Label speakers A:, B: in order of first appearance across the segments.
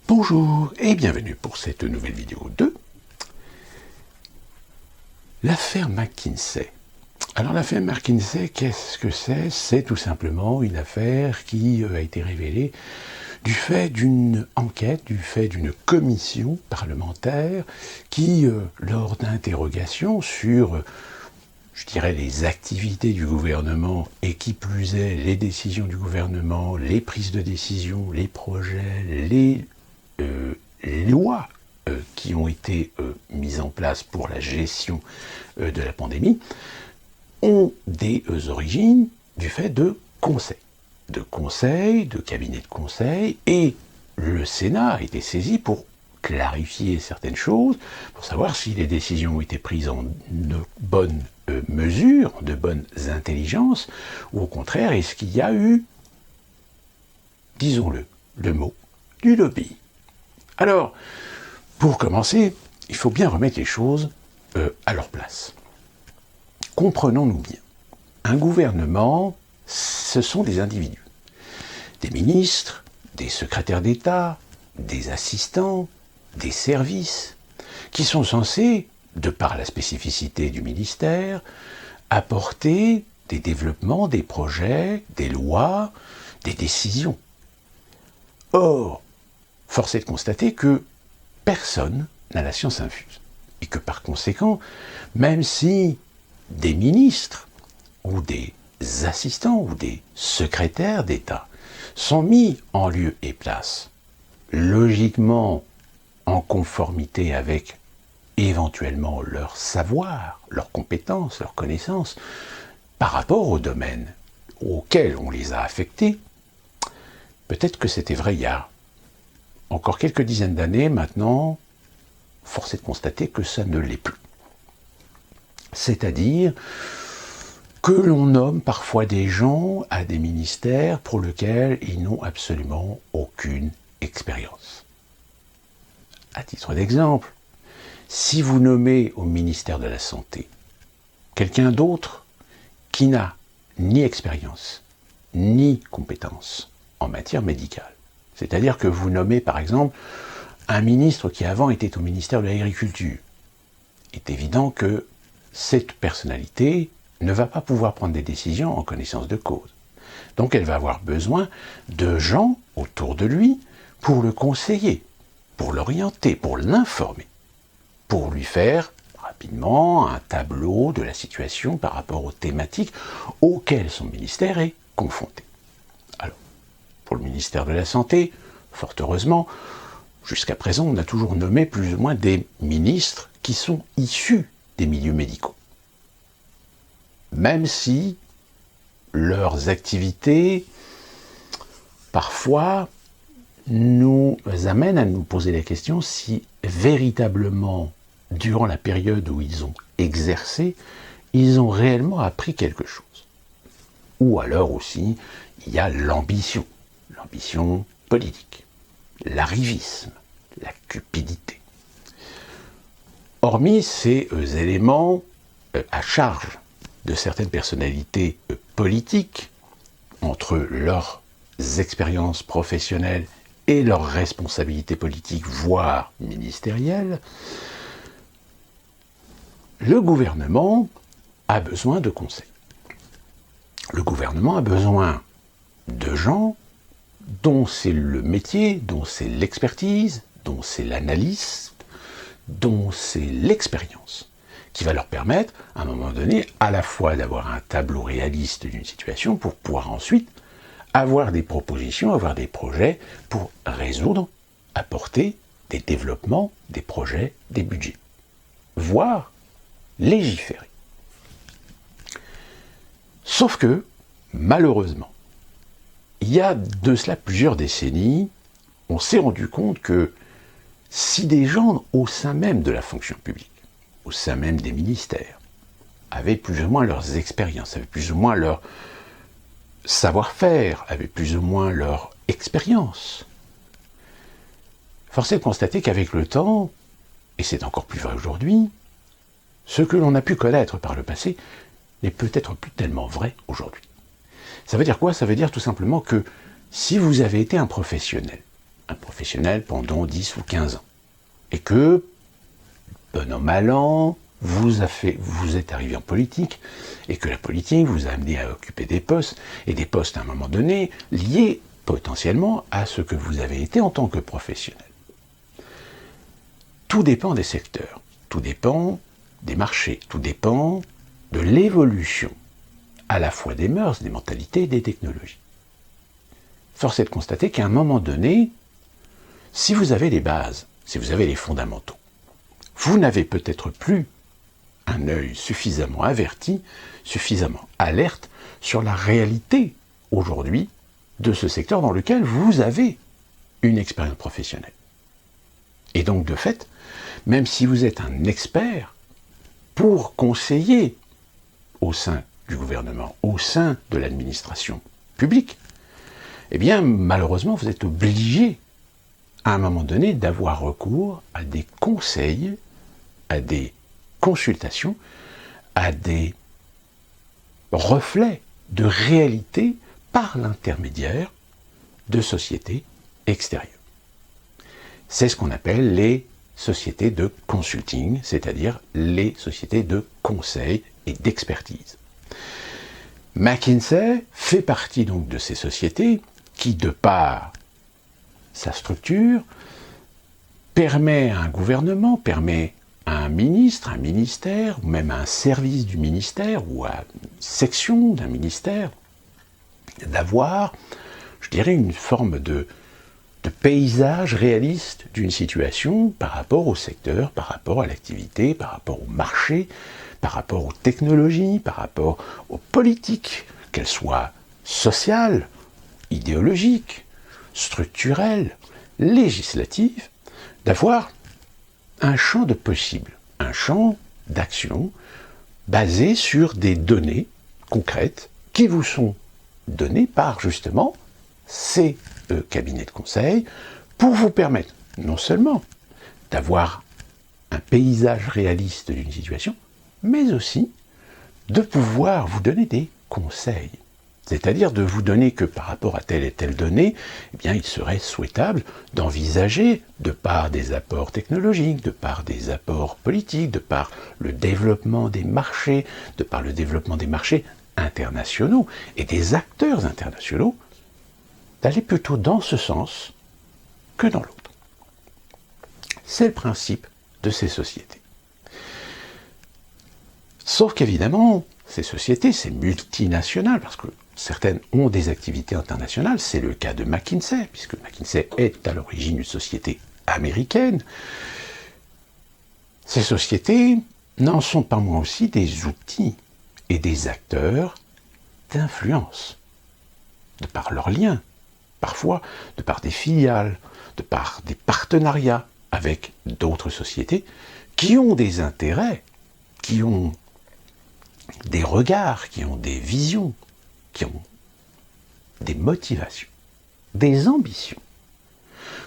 A: Bonjour et bienvenue pour cette nouvelle vidéo de l'affaire McKinsey. Alors l'affaire McKinsey, qu'est-ce que c'est? C'est tout simplement une affaire qui a été révélée du fait d'une enquête, du fait d'une commission parlementaire qui, lors d'interrogations sur, je dirais, les activités du gouvernement et qui plus est les décisions du gouvernement, les prises de décision, les projets, les lois qui ont été mises en place pour la gestion de la pandémie ont des origines du fait de conseils, de cabinets de conseil, et le Sénat a été saisi pour clarifier certaines choses, pour savoir si les décisions ont été prises en de bonnes mesures, de bonnes intelligences, ou au contraire, est-ce qu'il y a eu, disons-le, le mot, du lobby. Alors, pour commencer, il faut bien remettre les choses à leur place. Comprenons-nous bien. Un gouvernement, ce sont des individus. Des ministres, des secrétaires d'État, des assistants, des services, qui sont censés, de par la spécificité du ministère, apporter des développements, des projets, des lois, des décisions. Or, force est de constater que personne n'a la science infuse. Et que par conséquent, même si des ministres ou des assistants ou des secrétaires d'État sont mis en lieu et place, logiquement en conformité avec éventuellement leur savoir, leurs compétences, leurs connaissances, par rapport au domaine auquel on les a affectés, peut-être que c'était vrai il y a encore quelques dizaines d'années. Maintenant, force est de constater que ça ne l'est plus. C'est-à-dire que l'on nomme parfois des gens à des ministères pour lesquels ils n'ont absolument aucune expérience. À titre d'exemple, si vous nommez au ministère de la Santé quelqu'un d'autre qui n'a ni expérience, ni compétence en matière médicale, c'est-à-dire que vous nommez par exemple un ministre qui avant était au ministère de l'Agriculture, il est évident que cette personnalité ne va pas pouvoir prendre des décisions en connaissance de cause. Donc elle va avoir besoin de gens autour de lui pour le conseiller, pour l'orienter, pour l'informer, pour lui faire rapidement un tableau de la situation par rapport aux thématiques auxquelles son ministère est confronté. Alors, pour le ministère de la Santé, fort heureusement, jusqu'à présent, on a toujours nommé plus ou moins des ministres qui sont issus des milieux médicaux. Même si leurs activités, parfois, nous amènent à nous poser la question si véritablement, durant la période où ils ont exercé, ils ont réellement appris quelque chose. Ou alors aussi, il y a l'ambition politique, l'arrivisme, la cupidité. Hormis ces éléments à charge de certaines personnalités politiques, entre leurs expériences professionnelles et leurs responsabilités politiques, voire ministérielles, le gouvernement a besoin de conseils. Le gouvernement a besoin de gens dont c'est le métier, dont c'est l'expertise, dont c'est l'analyse, dont c'est l'expérience, qui va leur permettre, à un moment donné, à la fois d'avoir un tableau réaliste d'une situation pour pouvoir ensuite avoir des propositions, avoir des projets pour résoudre, apporter des développements, des projets, des budgets, voire légiférer. Sauf que, malheureusement, il y a de cela plusieurs décennies, on s'est rendu compte que si des gens au sein même de la fonction publique, au sein même des ministères, avaient plus ou moins leurs expériences, avaient plus ou moins leur savoir-faire, avaient plus ou moins leur expérience, force est de constater qu'avec le temps, et c'est encore plus vrai aujourd'hui, ce que l'on a pu connaître par le passé n'est peut-être plus tellement vrai aujourd'hui. Ça veut dire quoi? Ça veut dire tout simplement que si vous avez été un professionnel un professionnel pendant 10 ou 15 ans. Et que, bon an mal an, vous êtes arrivé en politique, et que la politique vous a amené à occuper des postes, et des postes à un moment donné liés potentiellement à ce que vous avez été en tant que professionnel. Tout dépend des secteurs, tout dépend des marchés, tout dépend de l'évolution à la fois des mœurs, des mentalités et des technologies. Force est de constater qu'à un moment donné, si vous avez les bases, si vous avez les fondamentaux, vous n'avez peut-être plus un œil suffisamment averti, suffisamment alerte sur la réalité aujourd'hui de ce secteur dans lequel vous avez une expérience professionnelle. Et donc de fait, même si vous êtes un expert, pour conseiller au sein du gouvernement, au sein de l'administration publique, eh bien malheureusement vous êtes obligé à un moment donné d'avoir recours à des conseils, à des consultations, à des reflets de réalité par l'intermédiaire de sociétés extérieures. C'est ce qu'on appelle les sociétés de consulting, c'est-à-dire les sociétés de conseil et d'expertise. McKinsey fait partie donc de ces sociétés qui, de par sa structure, permet à un gouvernement, permet à un ministre, un ministère, ou même à un service du ministère, ou à une section d'un ministère, d'avoir, je dirais, une forme de paysage réaliste d'une situation par rapport au secteur, par rapport à l'activité, par rapport au marché, par rapport aux technologies, par rapport aux politiques, qu'elles soient sociales, idéologiques, structurelles, législatives, d'avoir un champ de possibles, un champ d'action basé sur des données concrètes qui vous sont données par justement ces cabinets de conseil pour vous permettre non seulement d'avoir un paysage réaliste d'une situation, mais aussi de pouvoir vous donner des conseils. C'est-à-dire de vous donner que par rapport à telle et telle donnée, eh bien, il serait souhaitable d'envisager, de par des apports technologiques, de par des apports politiques, de par le développement des marchés, de par le développement des marchés internationaux et des acteurs internationaux, d'aller plutôt dans ce sens que dans l'autre. C'est le principe de ces sociétés. Sauf qu'évidemment, ces sociétés, ces multinationales, parce que certaines ont des activités internationales, c'est le cas de McKinsey, puisque McKinsey est à l'origine une société américaine. Ces sociétés n'en sont pas moins aussi des outils et des acteurs d'influence, de par leurs liens, parfois de par des filiales, de par des partenariats avec d'autres sociétés qui ont des intérêts, qui ont des regards, qui ont des visions, qui ont des motivations, des ambitions,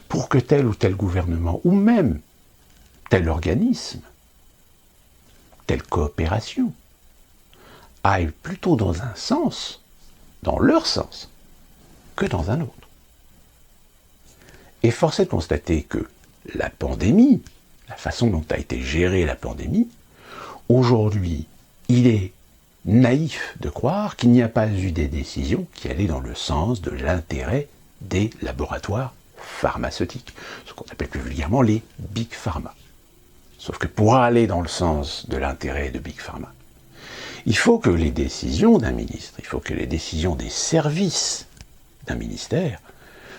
A: pour que tel ou tel gouvernement, ou même tel organisme, telle coopération, aille plutôt dans un sens, dans leur sens, que dans un autre. Et force est de constater que la pandémie, la façon dont a été gérée la pandémie, aujourd'hui, il est naïf de croire qu'il n'y a pas eu des décisions qui allaient dans le sens de l'intérêt des laboratoires pharmaceutiques, ce qu'on appelle plus vulgairement les Big Pharma. Sauf que pour aller dans le sens de l'intérêt de Big Pharma, il faut que les décisions d'un ministre, il faut que les décisions des services d'un ministère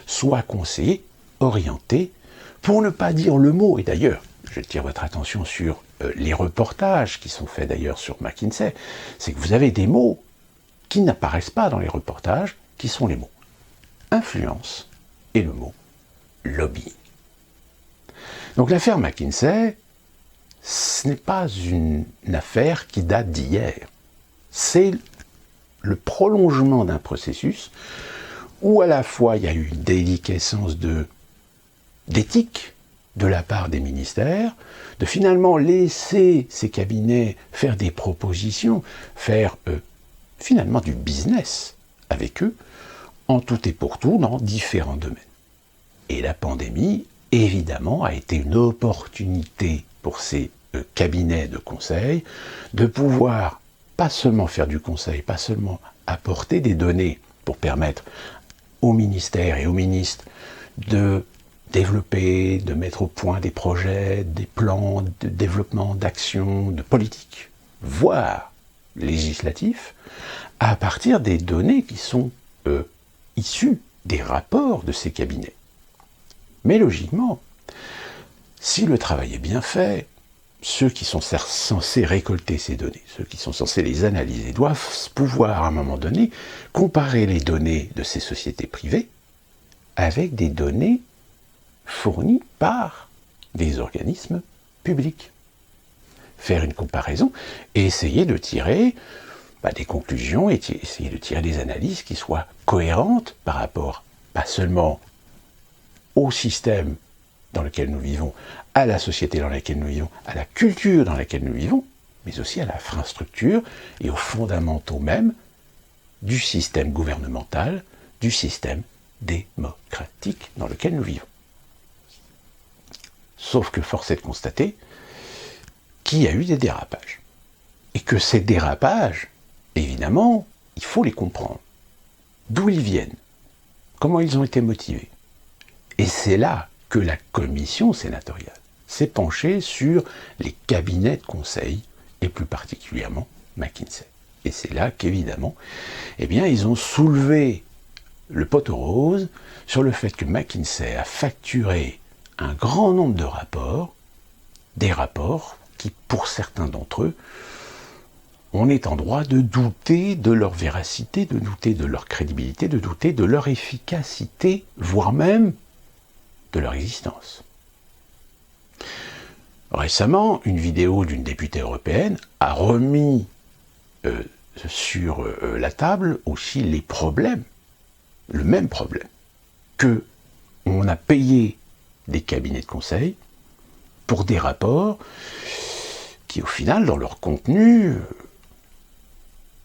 A: soient conseillées, orientées, pour ne pas dire le mot, et d'ailleurs, je tire votre attention sur les reportages qui sont faits d'ailleurs sur McKinsey, c'est que vous avez des mots qui n'apparaissent pas dans les reportages, qui sont les mots influence et le mot lobbying. Donc l'affaire McKinsey, ce n'est pas une affaire qui date d'hier. C'est le prolongement d'un processus où à la fois il y a eu une déliquescence d'éthique de la part des ministères, de finalement laisser ces cabinets faire des propositions, faire finalement du business avec eux, en tout et pour tout, dans différents domaines. Et la pandémie, évidemment, a été une opportunité pour ces cabinets de conseil de pouvoir pas seulement faire du conseil, pas seulement apporter des données pour permettre aux ministères et aux ministres de développer, de mettre au point des projets, des plans de développement, d'action, de politique, voire législatifs, à partir des données qui sont issues des rapports de ces cabinets. Mais logiquement, si le travail est bien fait, ceux qui sont censés récolter ces données, ceux qui sont censés les analyser, doivent pouvoir à un moment donné comparer les données de ces sociétés privées avec des données fournies par des organismes publics. Faire une comparaison et essayer de tirer des conclusions et essayer de tirer des analyses qui soient cohérentes par rapport pas seulement au système dans lequel nous vivons, à la société dans laquelle nous vivons, à la culture dans laquelle nous vivons, mais aussi à l'infrastructure et aux fondamentaux même du système gouvernemental, du système démocratique dans lequel nous vivons. Sauf que force est de constater qu'il y a eu des dérapages. Et que ces dérapages, évidemment, il faut les comprendre. D'où ils viennent, comment ils ont été motivés. Et c'est là que la commission sénatoriale s'est penchée sur les cabinets de conseil, et plus particulièrement McKinsey. Et c'est là qu'évidemment, ils ont soulevé le poteau rose sur le fait que McKinsey a facturé un grand nombre de rapports, des rapports qui, pour certains d'entre eux, on est en droit de douter de leur véracité, de douter de leur crédibilité, de douter de leur efficacité, voire même de leur existence. Récemment, une vidéo d'une députée européenne a remis sur la table aussi les problèmes, le même problème, que on a payé des cabinets de conseil pour des rapports qui, au final, dans leur contenu,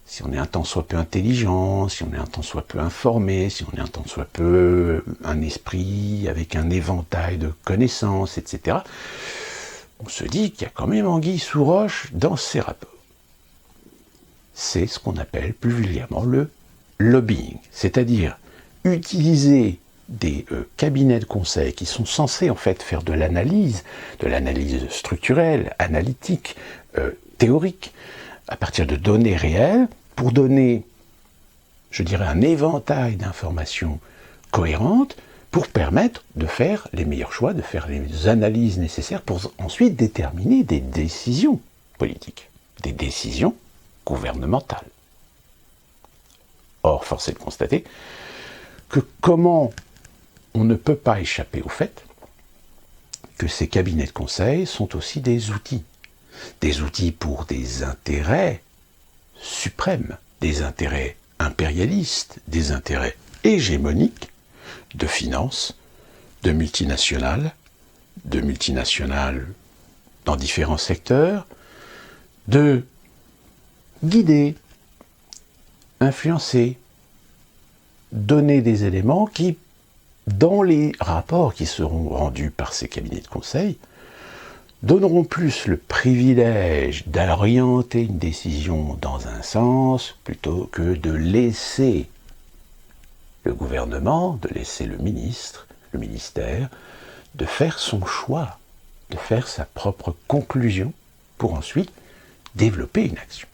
A: si on est un tant soit peu intelligent, si on est un tant soit peu informé, si on est un tant soit peu un esprit avec un éventail de connaissances, etc., on se dit qu'il y a quand même anguille sous roche dans ces rapports. C'est ce qu'on appelle plus vulgairement le lobbying, c'est-à-dire utiliser des cabinets de conseil qui sont censés en fait faire de l'analyse structurelle, analytique, théorique, à partir de données réelles, pour donner, je dirais, un éventail d'informations cohérentes, pour permettre de faire les meilleurs choix, de faire les analyses nécessaires pour ensuite déterminer des décisions politiques, des décisions gouvernementales. Or, force est de constater que comment on ne peut pas échapper au fait que ces cabinets de conseil sont aussi des outils pour des intérêts suprêmes, des intérêts impérialistes, des intérêts hégémoniques de finances, de multinationales dans différents secteurs, de guider, influencer, donner des éléments qui, dans les rapports qui seront rendus par ces cabinets de conseil, donneront plus le privilège d'orienter une décision dans un sens plutôt que de laisser le gouvernement, de laisser le ministre, le ministère, de faire son choix, de faire sa propre conclusion pour ensuite développer une action.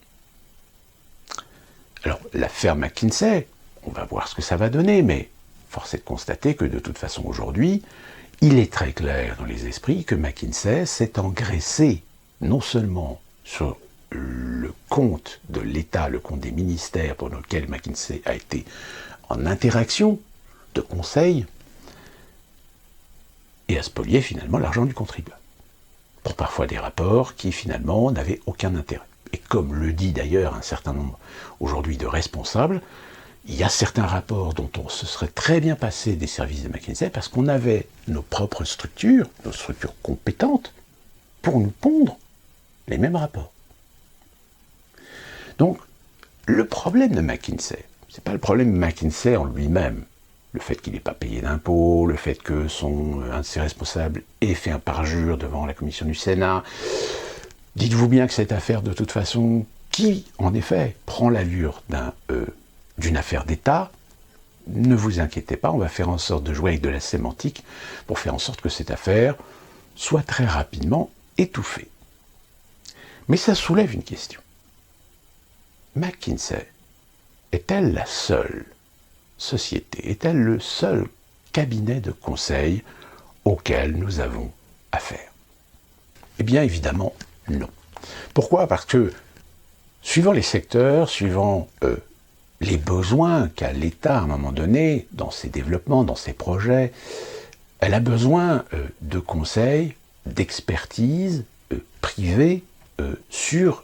A: Alors, l'affaire McKinsey, on va voir ce que ça va donner, mais force est de constater que de toute façon aujourd'hui, il est très clair dans les esprits que McKinsey s'est engraissé non seulement sur le compte de l'État, le compte des ministères pour lequel McKinsey a été en interaction de conseil, et à spolier finalement l'argent du contribuable. Pour parfois des rapports qui finalement n'avaient aucun intérêt. Et comme le dit d'ailleurs un certain nombre aujourd'hui de responsables, il y a certains rapports dont on se serait très bien passé des services de McKinsey parce qu'on avait nos propres structures, nos structures compétentes, pour nous pondre les mêmes rapports. Donc, le problème de McKinsey, c'est pas le problème de McKinsey en lui-même, le fait qu'il n'ait pas payé d'impôts, le fait que un de ses responsables ait fait un parjure devant la commission du Sénat. Dites-vous bien que cette affaire, de toute façon, qui, en effet, prend l'allure d'une affaire d'État, ne vous inquiétez pas, on va faire en sorte de jouer avec de la sémantique pour faire en sorte que cette affaire soit très rapidement étouffée. Mais ça soulève une question. McKinsey est-elle la seule société, est-elle le seul cabinet de conseil auquel nous avons affaire? Eh bien, évidemment, non. Pourquoi? Parce que, suivant les secteurs, suivant les besoins qu'a l'État à un moment donné, dans ses développements, dans ses projets, elle a besoin de conseils, d'expertise privée sur,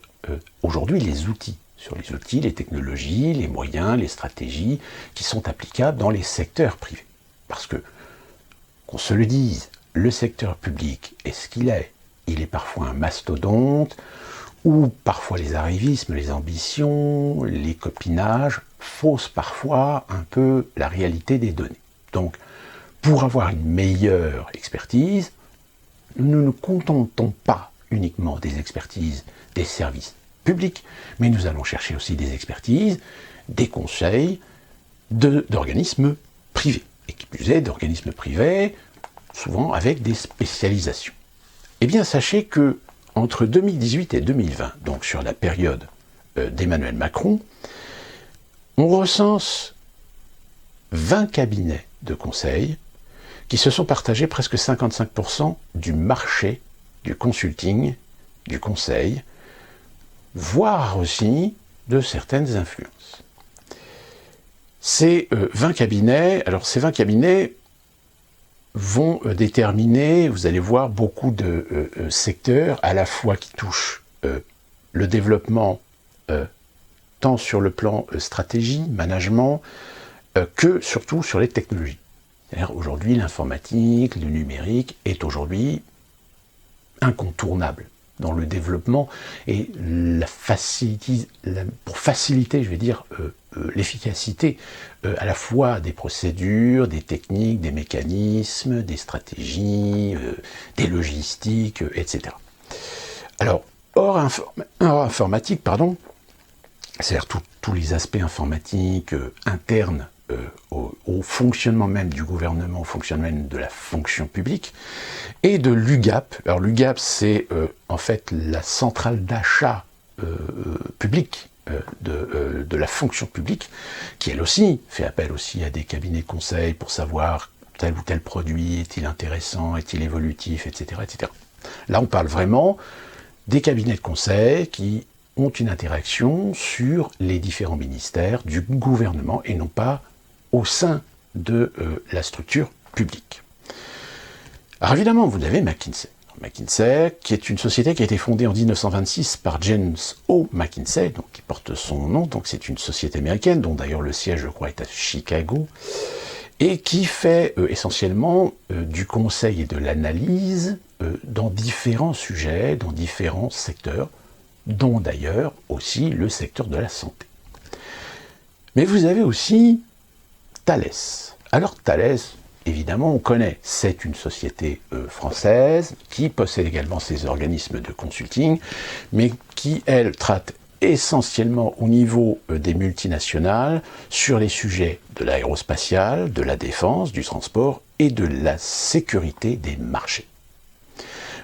A: aujourd'hui, les outils. Sur les outils, les technologies, les moyens, les stratégies qui sont applicables dans les secteurs privés. Parce que, qu'on se le dise, le secteur public est ce qu'il est. Il est parfois un mastodonte, où parfois les arrivismes, les ambitions, les copinages faussent parfois un peu la réalité des données. Donc, pour avoir une meilleure expertise, nous ne nous contentons pas uniquement des expertises des services publics, mais nous allons chercher aussi des expertises, des conseils d'organismes privés, et qui plus est d'organismes privés, souvent avec des spécialisations. Eh bien, sachez que entre 2018 et 2020, donc sur la période d'Emmanuel Macron, on recense 20 cabinets de conseil qui se sont partagés presque 55% du marché du consulting, du conseil, voire aussi de certaines influences. Ces 20 cabinets, alors ces 20 cabinets vont déterminer, vous allez voir, beaucoup de secteurs, à la fois qui touchent le développement tant sur le plan stratégie, management, que surtout sur les technologies. C'est-à-dire aujourd'hui, l'informatique, le numérique est aujourd'hui incontournable dans le développement et pour faciliter, je vais dire, l'efficacité à la fois des procédures, des techniques, des mécanismes, des stratégies, des logistiques, etc. Alors, hors informatique, c'est-à-dire tous les aspects informatiques internes au fonctionnement même du gouvernement, au fonctionnement même de la fonction publique, et de l'UGAP. Alors l'UGAP, c'est en fait la centrale d'achat publique de la fonction publique, qui elle aussi fait appel aussi à des cabinets de conseil pour savoir tel ou tel produit, est-il intéressant, est-il évolutif, etc., etc. Là, on parle vraiment des cabinets de conseil qui ont une interaction sur les différents ministères du gouvernement et non pas au sein de la structure publique. Alors évidemment, vous avez McKinsey. McKinsey, qui est une société qui a été fondée en 1926 par James O. McKinsey, donc qui porte son nom, donc c'est une société américaine, dont d'ailleurs le siège, je crois, est à Chicago, et qui fait essentiellement du conseil et de l'analyse dans différents sujets, dans différents secteurs, dont d'ailleurs aussi le secteur de la santé. Mais vous avez aussi Thales. Alors Thales, évidemment, on connaît, c'est une société française qui possède également ses organismes de consulting, mais qui, elle, traite essentiellement au niveau des multinationales sur les sujets de l'aérospatiale, de la défense, du transport et de la sécurité des marchés.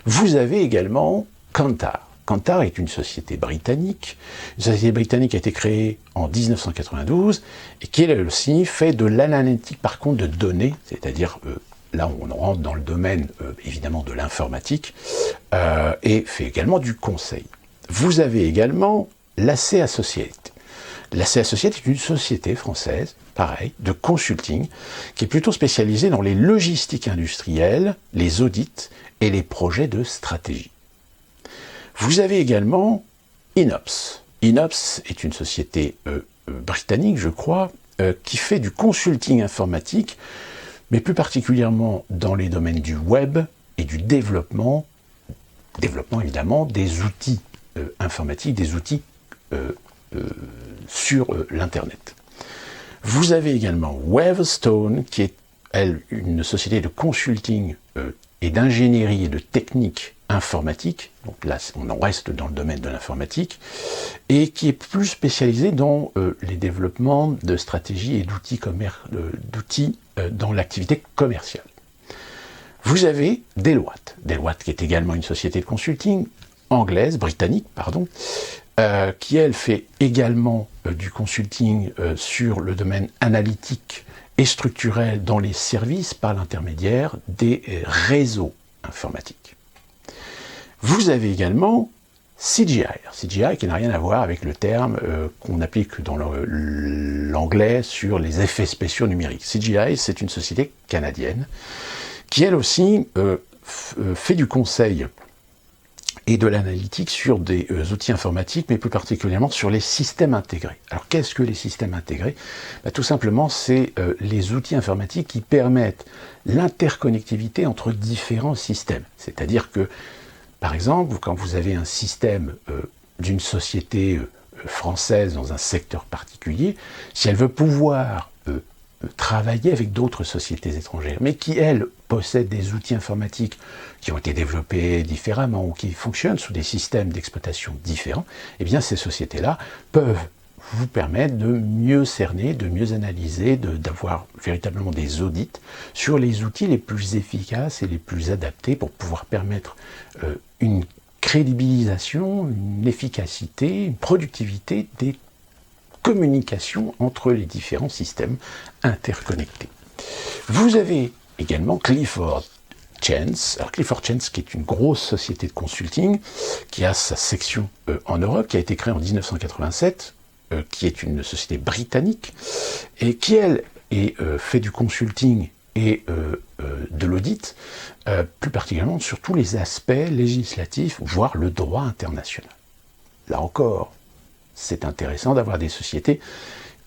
A: Vous avez également Kantar. Kantar est une société britannique. Une société britannique a été créée en 1992 et qui, elle aussi, fait de l'analytique, par contre, de données, c'est-à-dire, là, on rentre dans le domaine, évidemment, de l'informatique, et fait également du conseil. Vous avez également l'AC Associates. L'AC Associates est une société française, pareil, de consulting, qui est plutôt spécialisée dans les logistiques industrielles, les audits et les projets de stratégie. Vous avez également Inops. Inops est une société britannique, je crois, qui fait du consulting informatique, mais plus particulièrement dans les domaines du web et du développement évidemment des outils informatiques, des outils sur l'Internet. Vous avez également Weatherstone, qui est, elle, une société de consulting et d'ingénierie et de technique informatique, donc là on en reste dans le domaine de l'informatique, et qui est plus spécialisée dans les développements de stratégies et d'outils dans l'activité commerciale. Vous avez Deloitte, qui est également une société de consulting britannique, qui elle fait également du consulting sur le domaine analytique et structurel dans les services par l'intermédiaire des réseaux informatiques. Vous avez également CGI qui n'a rien à voir avec le terme qu'on applique dans l'anglais sur les effets spéciaux numériques. CGI, c'est une société canadienne qui elle aussi fait du conseil et de l'analytique sur des outils informatiques, mais plus particulièrement sur les systèmes intégrés. Alors qu'est-ce que les systèmes intégrés ? Tout simplement, c'est les outils informatiques qui permettent l'interconnectivité entre différents systèmes. C'est-à-dire que, par exemple, quand vous avez un système d'une société française dans un secteur particulier, si elle veut pouvoir travailler avec d'autres sociétés étrangères, mais qui, elles, possèdent des outils informatiques qui ont été développés différemment ou qui fonctionnent sous des systèmes d'exploitation différents, eh bien ces sociétés-là peuvent vous permettre de mieux cerner, de mieux analyser, d'avoir véritablement des audits sur les outils les plus efficaces et les plus adaptés pour pouvoir permettre une crédibilisation, une efficacité, une productivité des communication entre les différents systèmes interconnectés. Vous avez également Clifford Chance. Alors Clifford Chance, qui est une grosse société de consulting, qui a sa section en Europe, qui a été créée en 1987, qui est une société britannique, et qui, elle, fait du consulting et de l'audit, plus particulièrement sur tous les aspects législatifs, voire le droit international. Là encore, c'est intéressant d'avoir des sociétés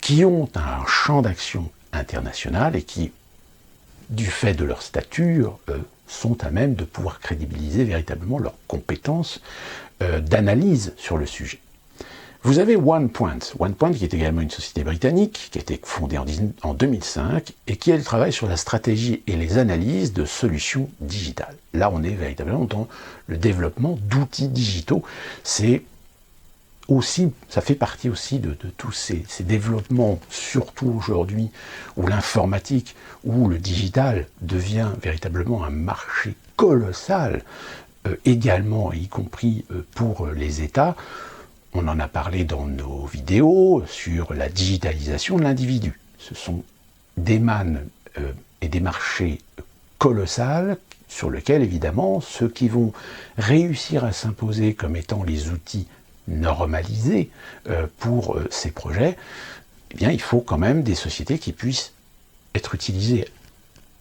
A: qui ont un champ d'action international et qui, du fait de leur stature, sont à même de pouvoir crédibiliser véritablement leurs compétences d'analyse sur le sujet. Vous avez OnePoint, qui est également une société britannique, qui a été fondée en 2005 et qui, elle, travaille sur la stratégie et les analyses de solutions digitales. Là, on est véritablement dans le développement d'outils digitaux. Ça fait partie aussi de tous ces développements, surtout aujourd'hui, où l'informatique, où le digital devient véritablement un marché colossal, également, y compris pour les États. On en a parlé dans nos vidéos sur la digitalisation de l'individu. Ce sont des mannes et des marchés colossales sur lesquels, évidemment, ceux qui vont réussir à s'imposer comme étant les outils normalisés pour ces projets, eh bien, il faut quand même des sociétés qui puissent être utilisées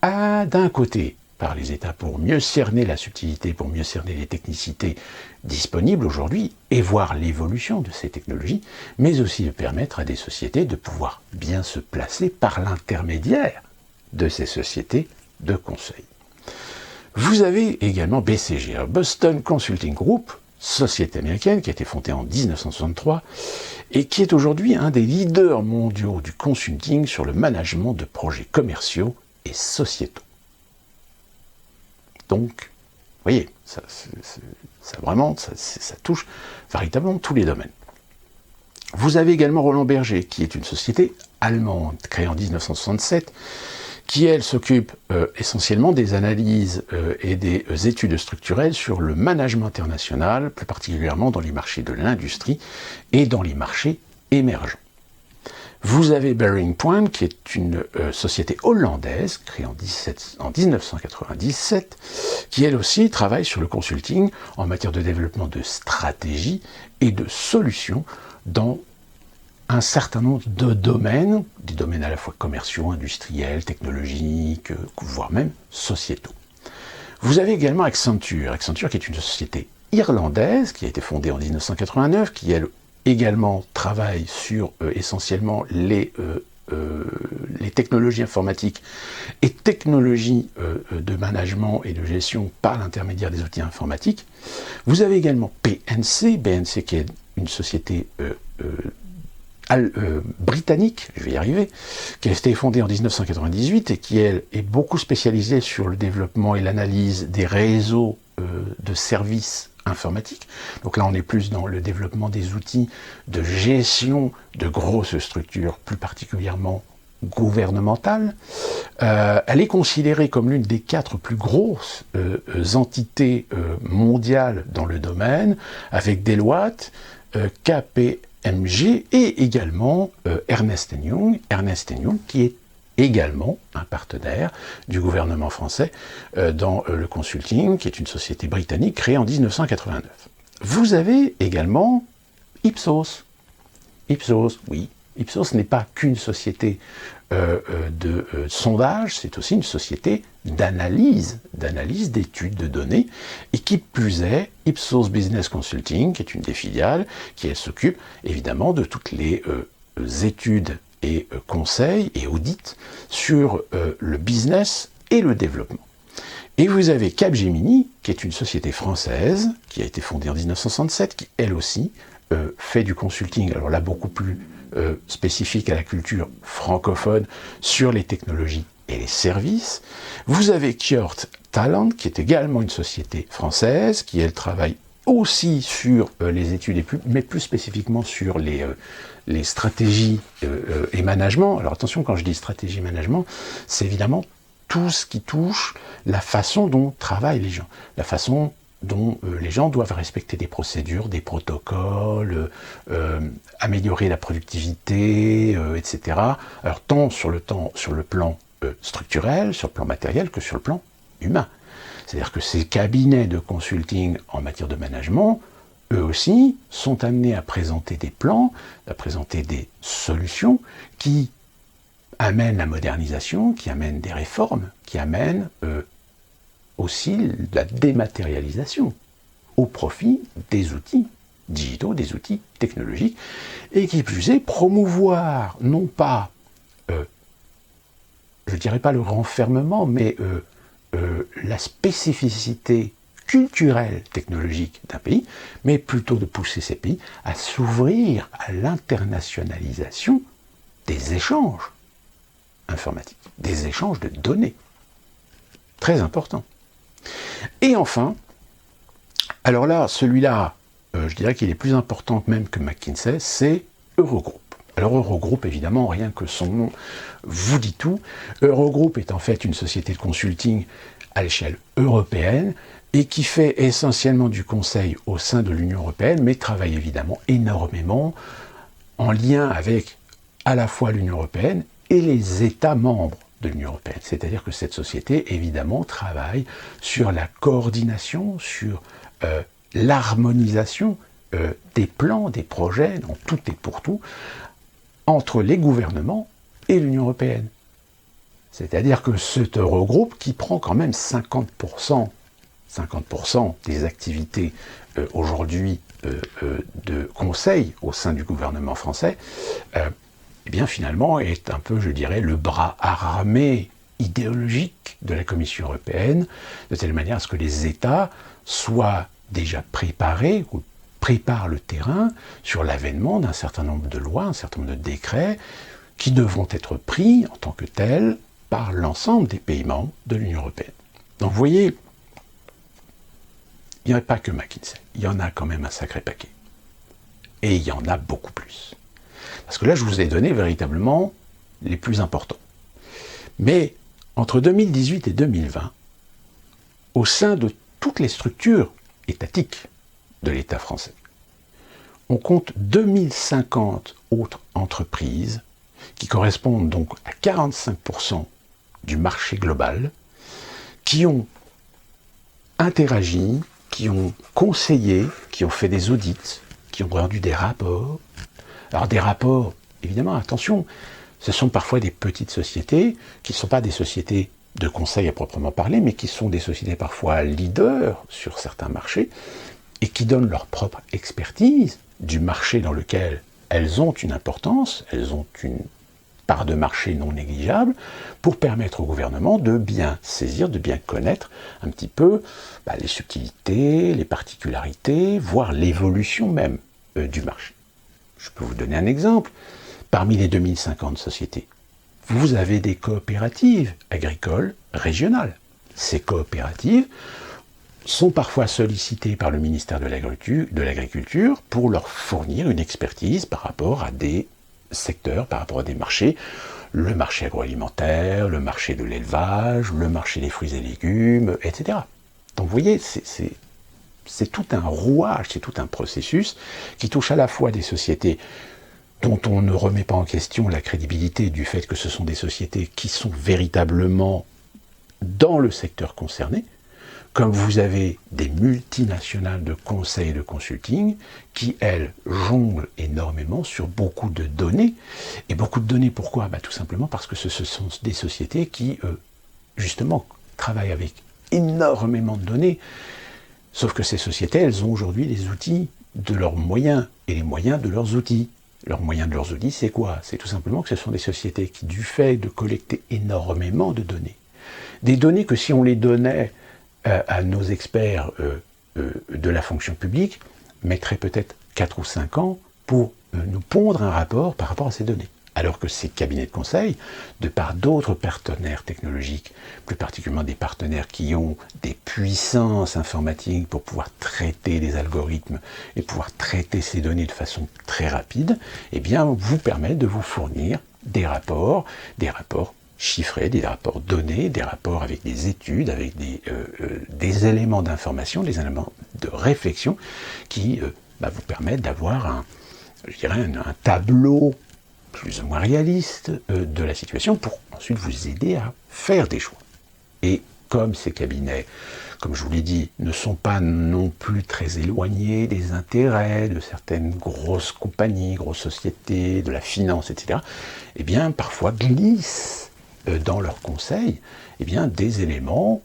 A: d'un côté par les États pour mieux cerner la subtilité, pour mieux cerner les technicités disponibles aujourd'hui et voir l'évolution de ces technologies, mais aussi de permettre à des sociétés de pouvoir bien se placer par l'intermédiaire de ces sociétés de conseil. Vous avez également BCG, Boston Consulting Group, société américaine qui a été fondée en 1963 et qui est aujourd'hui un des leaders mondiaux du consulting sur le management de projets commerciaux et sociétaux. Donc, vous voyez, ça touche véritablement tous les domaines. Vous avez également Roland Berger, qui est une société allemande créée en 1967, qui, elle, s'occupe essentiellement des analyses et des études structurelles sur le management international, plus particulièrement dans les marchés de l'industrie et dans les marchés émergents. Vous avez Bearing Point, qui est une société hollandaise, créée en 1997, qui, elle aussi, travaille sur le consulting en matière de développement de stratégies et de solutions dans un certain nombre de domaines, des domaines à la fois commerciaux, industriels, technologiques, voire même sociétaux. Vous avez également Accenture qui est une société irlandaise qui a été fondée en 1989, qui elle également travaille sur essentiellement les technologies informatiques et technologies de management et de gestion par l'intermédiaire des outils informatiques. Vous avez également BNC qui est une société britannique, je vais y arriver, qui a été fondée en 1998 et qui, elle, est beaucoup spécialisée sur le développement et l'analyse des réseaux de services informatiques. Donc là, on est plus dans le développement des outils de gestion de grosses structures, plus particulièrement gouvernementales. Elle est considérée comme l'une des 4 plus grosses entités mondiales dans le domaine, avec Deloitte, KPMG et également Ernst Young, qui est également un partenaire du gouvernement français dans le consulting, qui est une société britannique créée en 1989. Vous avez également Ipsos. Ipsos, oui. Ipsos n'est pas qu'une société de sondage, c'est aussi une société d'analyse, d'études de données, et qui plus est, Ipsos Business Consulting, qui est une des filiales, qui elle s'occupe évidemment de toutes les études et conseils et audits sur le business et le développement. Et vous avez Capgemini, qui est une société française, qui a été fondée en 1967, qui elle aussi fait du consulting, alors là beaucoup plus spécifique à la culture francophone, sur les technologies et les services. Vous avez Kjort Talent, qui est également une société française, qui elle travaille aussi sur les études, mais plus spécifiquement sur les stratégies et management. Alors attention, quand je dis stratégie et management, c'est évidemment tout ce qui touche la façon dont travaillent les gens, la façon dont les gens doivent respecter des procédures, des protocoles, améliorer la productivité, etc. Alors tant sur le plan structurel, sur le plan matériel, que sur le plan humain. C'est-à-dire que ces cabinets de consulting en matière de management, eux aussi, sont amenés à présenter des plans, à présenter des solutions qui amènent la modernisation, qui amènent des réformes, qui amènent aussi la dématérialisation au profit des outils digitaux, des outils technologiques, et qui plus est, promouvoir non pas, je ne dirais pas le renfermement, mais la spécificité culturelle, technologique d'un pays, mais plutôt de pousser ces pays à s'ouvrir à l'internationalisation des échanges informatiques, des échanges de données. Très important. Et enfin, alors là, celui-là, je dirais qu'il est plus important même que McKinsey, c'est Eurogroup. Alors Eurogroup, évidemment, rien que son nom vous dit tout. Eurogroup est en fait une société de consulting à l'échelle européenne et qui fait essentiellement du conseil au sein de l'Union européenne, mais travaille évidemment énormément en lien avec à la fois l'Union européenne et les États membres de l'Union européenne. C'est-à-dire que cette société, évidemment, travaille sur la coordination, sur l'harmonisation des plans, des projets, dans tout et pour tout, entre les gouvernements et l'Union européenne. C'est-à-dire que cet Eurogroupe, qui prend quand même 50% des activités aujourd'hui de conseil au sein du gouvernement français, eh bien finalement est un peu, je dirais, le bras armé idéologique de la Commission européenne, de telle manière à ce que les États soient déjà préparés, ou préparent le terrain sur l'avènement d'un certain nombre de lois, un certain nombre de décrets, qui devront être pris en tant que tels par l'ensemble des pays membres de l'Union européenne. Donc vous voyez, il n'y a pas que McKinsey, il y en a quand même un sacré paquet. Et il y en a beaucoup plus. Parce que là, je vous ai donné véritablement les plus importants. Mais entre 2018 et 2020, au sein de toutes les structures étatiques de l'État français, on compte 2050 autres entreprises qui correspondent donc à 45% du marché global, qui ont interagi, qui ont conseillé, qui ont fait des audits, qui ont rendu des rapports. Alors des rapports, évidemment, attention, ce sont parfois des petites sociétés qui ne sont pas des sociétés de conseil à proprement parler, mais qui sont des sociétés parfois leaders sur certains marchés et qui donnent leur propre expertise du marché dans lequel elles ont une importance, elles ont une part de marché non négligeable pour permettre au gouvernement de bien saisir, de bien connaître un petit peu les subtilités, les particularités, voire l'évolution même du marché. Je peux vous donner un exemple. Parmi les 2050 sociétés, vous avez des coopératives agricoles régionales. Ces coopératives sont parfois sollicitées par le ministère de l'Agriculture pour leur fournir une expertise par rapport à des secteurs, par rapport à des marchés, le marché agroalimentaire, le marché de l'élevage, le marché des fruits et légumes, etc. Donc vous voyez, c'est tout un rouage, c'est tout un processus qui touche à la fois des sociétés dont on ne remet pas en question la crédibilité du fait que ce sont des sociétés qui sont véritablement dans le secteur concerné, comme vous avez des multinationales de conseil et de consulting qui, elles, jonglent énormément sur beaucoup de données. Et beaucoup de données, pourquoi ? Tout simplement parce que ce sont des sociétés qui, justement, travaillent avec énormément de données. Sauf que ces sociétés, elles ont aujourd'hui les outils de leurs moyens et les moyens de leurs outils. Leurs moyens de leurs outils, c'est quoi ? C'est tout simplement que ce sont des sociétés qui, du fait de collecter énormément de données, des données que si on les donnait à nos experts de la fonction publique, mettraient peut-être 4 ou 5 ans pour nous pondre un rapport par rapport à ces données. Alors que ces cabinets de conseil, de par d'autres partenaires technologiques, plus particulièrement des partenaires qui ont des puissances informatiques pour pouvoir traiter les algorithmes et pouvoir traiter ces données de façon très rapide, eh bien, vous permettent de vous fournir des rapports chiffrés, des rapports donnés, des rapports avec des études, avec des éléments d'information, des éléments de réflexion qui vous permettent d'avoir un tableau plus ou moins réaliste de la situation pour ensuite vous aider à faire des choix. Et comme ces cabinets, comme je vous l'ai dit, ne sont pas non plus très éloignés des intérêts de certaines grosses compagnies, grosses sociétés, de la finance, etc., eh bien, parfois glissent dans leurs conseils des éléments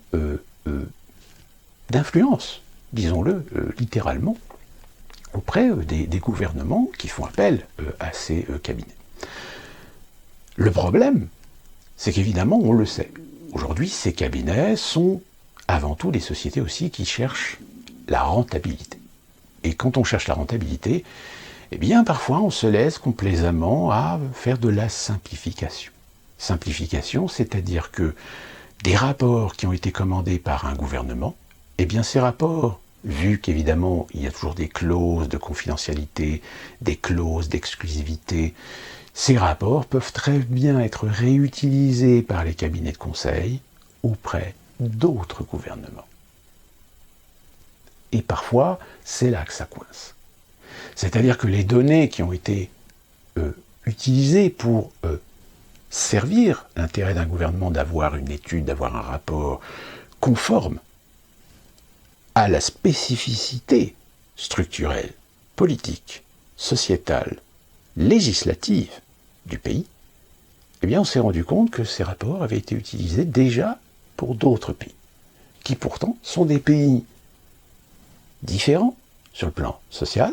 A: d'influence, disons-le littéralement, auprès des gouvernements qui font appel à ces cabinets. Le problème, c'est qu'évidemment, on le sait, aujourd'hui, ces cabinets sont avant tout des sociétés aussi qui cherchent la rentabilité. Et quand on cherche la rentabilité, eh bien, parfois, on se laisse complaisamment à faire de la simplification. Simplification, c'est-à-dire que des rapports qui ont été commandés par un gouvernement, eh bien, ces rapports, vu qu'évidemment, il y a toujours des clauses de confidentialité, des clauses d'exclusivité, ces rapports peuvent très bien être réutilisés par les cabinets de conseil auprès d'autres gouvernements. Et parfois, c'est là que ça coince. C'est-à-dire que les données qui ont été utilisées pour servir l'intérêt d'un gouvernement d'avoir une étude, d'avoir un rapport conforme à la spécificité structurelle, politique, sociétale, législative du pays, eh bien on s'est rendu compte que ces rapports avaient été utilisés déjà pour d'autres pays, qui pourtant sont des pays différents sur le plan social,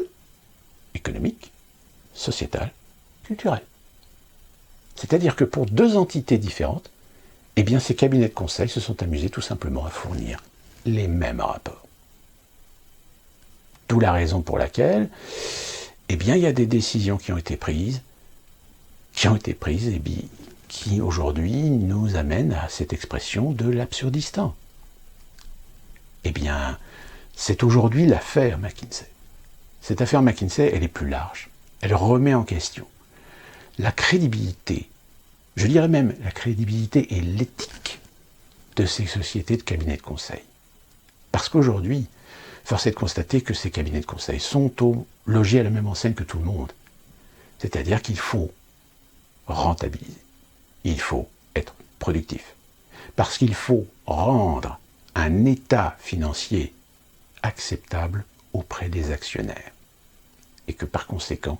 A: économique, sociétal, culturel. C'est-à-dire que pour deux entités différentes, eh bien ces cabinets de conseil se sont amusés tout simplement à fournir les mêmes rapports. D'où la raison pour laquelle, eh bien, il y a des décisions qui ont été prises et qui aujourd'hui nous amènent à cette expression de l'absurdistan. Eh bien, c'est aujourd'hui l'affaire McKinsey. Cette affaire McKinsey, elle est plus large. Elle remet en question la crédibilité, je dirais même la crédibilité et l'éthique de ces sociétés de cabinets de conseil. Parce qu'aujourd'hui, force est de constater que ces cabinets de conseil sont logés à la même enseigne que tout le monde. C'est-à-dire qu'il faut rentabiliser, il faut être productif, parce qu'il faut rendre un état financier acceptable auprès des actionnaires. Et que par conséquent,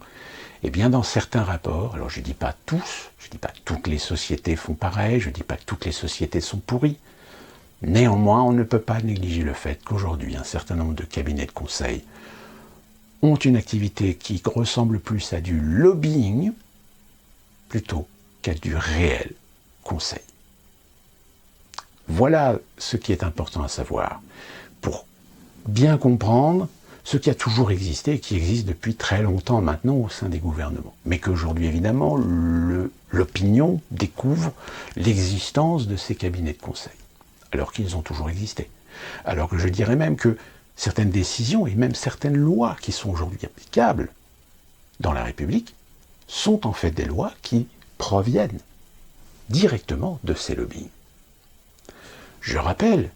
A: eh bien dans certains rapports, alors je ne dis pas tous, je ne dis pas que toutes les sociétés font pareil, je ne dis pas que toutes les sociétés sont pourries. Néanmoins, on ne peut pas négliger le fait qu'aujourd'hui, un certain nombre de cabinets de conseil ont une activité qui ressemble plus à du lobbying plutôt qu'à du réel conseil. Voilà ce qui est important à savoir pour bien comprendre ce qui a toujours existé et qui existe depuis très longtemps maintenant au sein des gouvernements. Mais qu'aujourd'hui, évidemment, l'opinion découvre l'existence de ces cabinets de conseil, alors qu'ils ont toujours existé. Alors que je dirais même que certaines décisions et même certaines lois qui sont aujourd'hui applicables dans la République sont en fait des lois qui proviennent directement de ces lobbying. Je rappelle,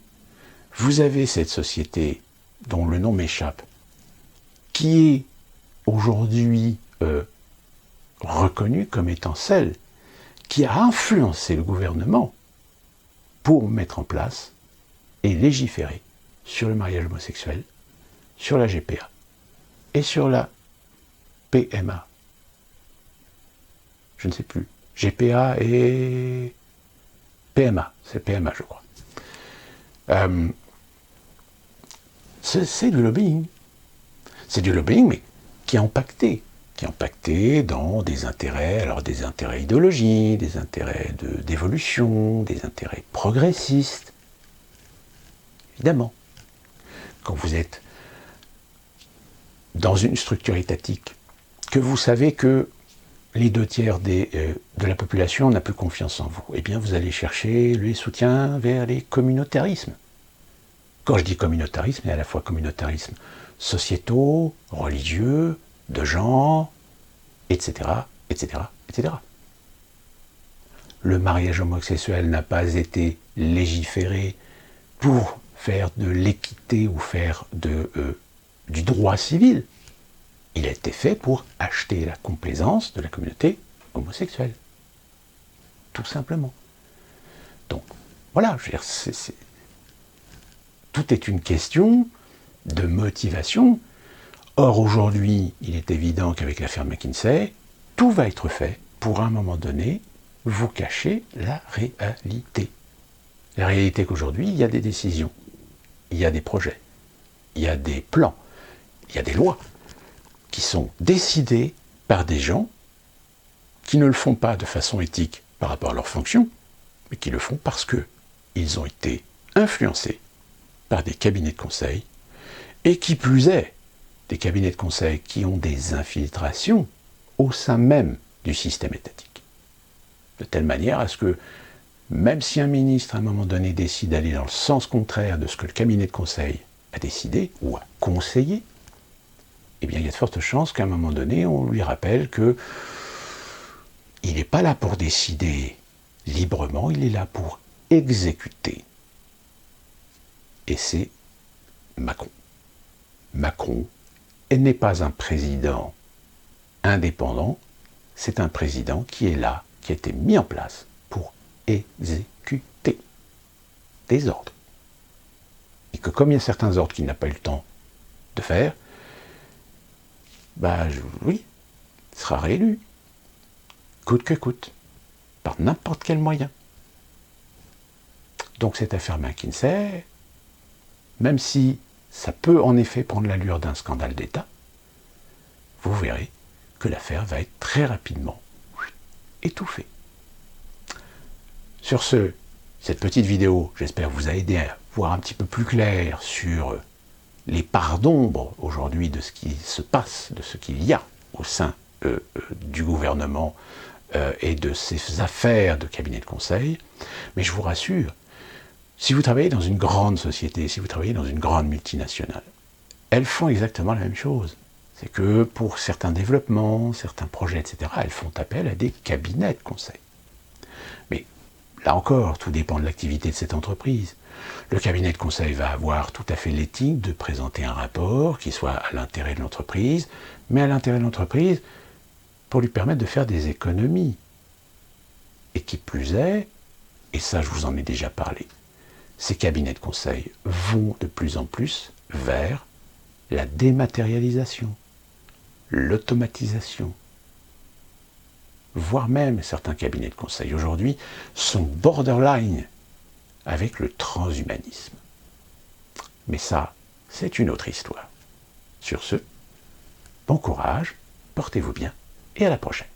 A: vous avez cette société dont le nom m'échappe, qui est aujourd'hui reconnue comme étant celle qui a influencé le gouvernement pour mettre en place et légiférer sur le mariage homosexuel, sur la GPA et sur la PMA. Je ne sais plus. GPA et PMA. C'est PMA, je crois. C'est du lobbying. C'est du lobbying, mais qui est impacté dans des intérêts, alors des intérêts idéologiques, des intérêts d'évolution, des intérêts progressistes. Évidemment. Quand vous êtes dans une structure étatique, que vous savez que les 2/3 de la population n'a plus confiance en vous, eh bien vous allez chercher les soutiens vers les communautarismes. Quand je dis communautarisme, il y a à la fois communautarisme sociétaux, religieux, de genre, etc., etc., etc. Le mariage homosexuel n'a pas été légiféré pour faire de l'équité ou faire du droit civil. Il a été fait pour acheter la complaisance de la communauté homosexuelle. Tout simplement. Donc, voilà, je veux dire, tout est une question de motivation. Or, aujourd'hui, il est évident qu'avec l'affaire McKinsey, tout va être fait pour, à un moment donné, vous cacher la réalité. La réalité qu'aujourd'hui, il y a des décisions, il y a des projets, il y a des plans, il y a des lois qui sont décidées par des gens qui ne le font pas de façon éthique par rapport à leur fonction, mais qui le font parce qu'ils ont été influencés par des cabinets de conseil, et qui plus est, des cabinets de conseil qui ont des infiltrations au sein même du système étatique. De telle manière à ce que, même si un ministre à un moment donné décide d'aller dans le sens contraire de ce que le cabinet de conseil a décidé ou a conseillé, eh bien il y a de fortes chances qu'à un moment donné, on lui rappelle que il n'est pas là pour décider librement, il est là pour exécuter. Et c'est Macron. Macron n'est pas un président indépendant, c'est un président qui est là, qui a été mis en place pour exécuter des ordres. Et que comme il y a certains ordres qu'il n'a pas eu le temps de faire, oui, il sera réélu, coûte que coûte, par n'importe quel moyen. Donc cette affaire McKinsey, même si ça peut en effet prendre l'allure d'un scandale d'État, vous verrez que l'affaire va être très rapidement étouffée. Sur ce, cette petite vidéo, j'espère vous a aidé à voir un petit peu plus clair sur les parts d'ombre aujourd'hui de ce qui se passe, de ce qu'il y a au sein du gouvernement et de ces affaires de cabinet de conseil. Mais je vous rassure, si vous travaillez dans une grande société, si vous travaillez dans une grande multinationale, elles font exactement la même chose. C'est que pour certains développements, certains projets, etc., elles font appel à des cabinets de conseil. Mais là encore, tout dépend de l'activité de cette entreprise. Le cabinet de conseil va avoir tout à fait l'éthique de présenter un rapport qui soit à l'intérêt de l'entreprise, mais à l'intérêt de l'entreprise pour lui permettre de faire des économies. Et qui plus est, et ça je vous en ai déjà parlé, ces cabinets de conseil vont de plus en plus vers la dématérialisation, l'automatisation, voire même certains cabinets de conseil aujourd'hui sont borderline avec le transhumanisme. Mais ça, c'est une autre histoire. Sur ce, bon courage, portez-vous bien et à la prochaine.